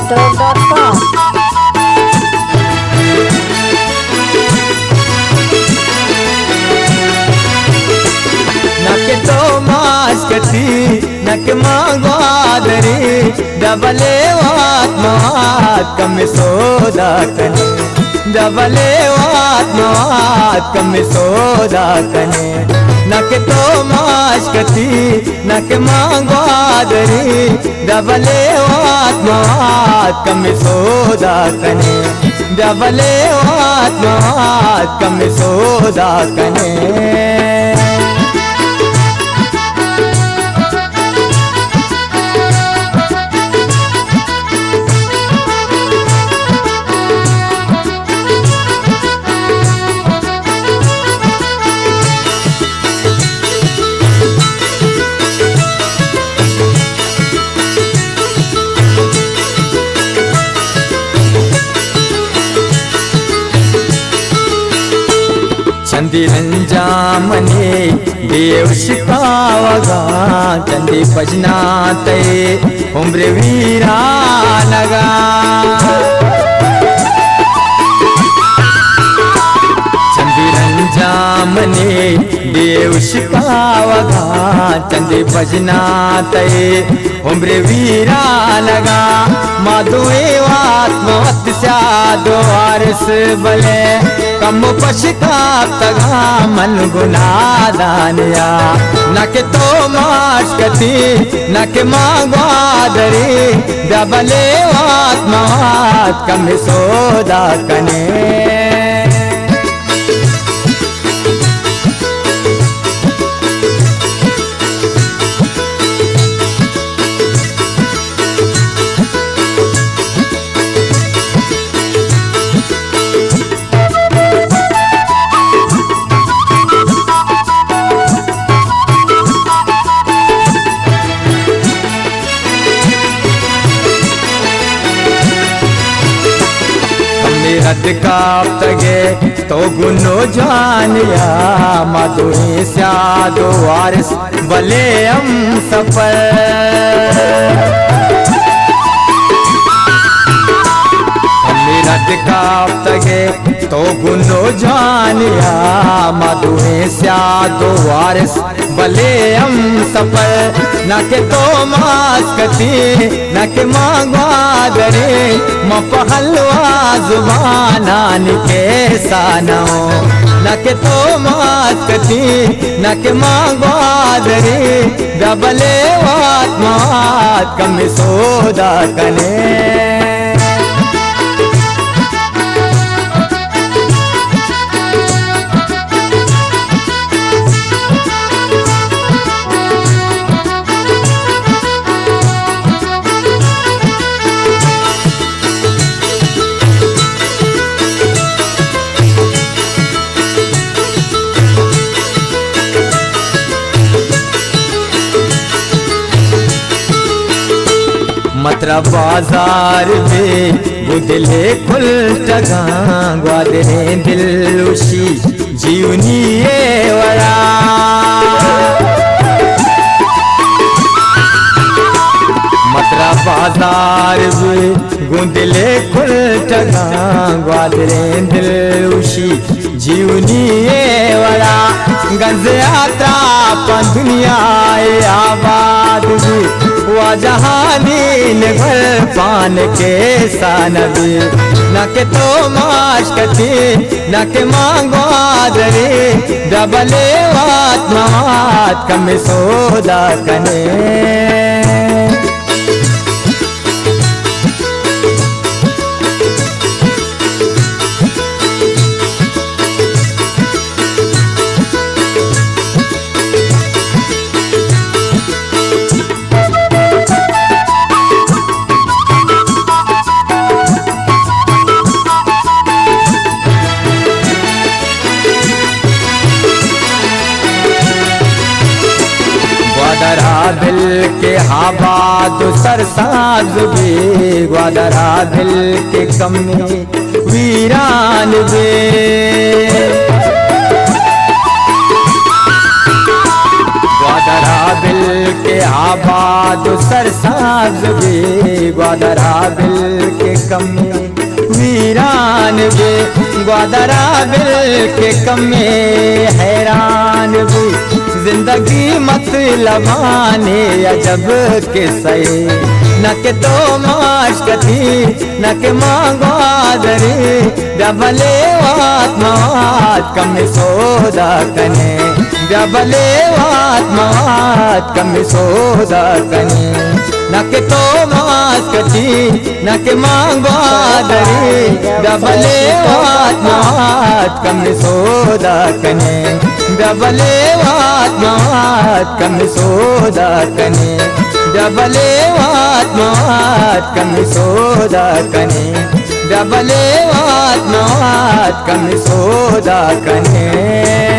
Netrog.com. नके तो मास्कती नके मांगवादरी डबले आत्मात कम सोदा कने डबले आत्मात कम सोदा कने नके तो मास्कती नके मांगवादरी डबले आत्मात कम सोदा कने डबले आत्मात कम सोदा कने चंदी रंजामने देव शिकावगा चंदी भजना ते उम्र वीरा लगा चंदी रंजामने देव शिकावगा चंदी भजना ते उम्र वीरा लगा माधुए आत्मवत साधो वारस बले कम पश्चात तगा मन गुनादानिया नके तो मास्कती नके मांगवादरी डबले आत्मात कम सोदा कने रद काप्तगे तो गुनो जानिया मधुए स्यादो वारिस भले हम सफर रद काप्तगे तो गुनो जानिया मधुए स्यादो वारिस भले हम सफर नके तो मास्कती नके मांगवादरे मपहलवा जुबानान के सानो नके तो मास्कती नके मांगवादरे डबले आत्मात कम सोदा कने मथुरा बाजार में बुदले खुल टगा ग्वादरे दिल उशी जीवनी ये वरा मथुरा बाजार में गुंदले खुल टगा ग्वादरे दिल उशी जीवनी ये वरा गंज यात्रा पन दुनिया आबाद भी जहानी घर पान के सानबी नके तो मास्कती नके मांगवादरे डबले आत्मात कम सोदा कने दिल के हाबाद सरसाज भी ग्वादरा दिल के कमी वीरान बे ग्वादरा दिल के आबाद सरसाज बे ग्वादरा बिल के कमे वीरान बे ग्वादरा बिल के कमे हैरान बे जिंदगी मतलबाने अजब के सही न के तो माशकती न के मांगवादरे डबले आत्मात कम सोदा कने डबले आत्मात कम सोदा कने न के तो माशकती न के मांगवादरे डबले आत्मात कम सोदा कने डबले आत्मात कम सोदा कने डबले आत्मात कम सोदा कने डबले आत्मात कम सोदा कने।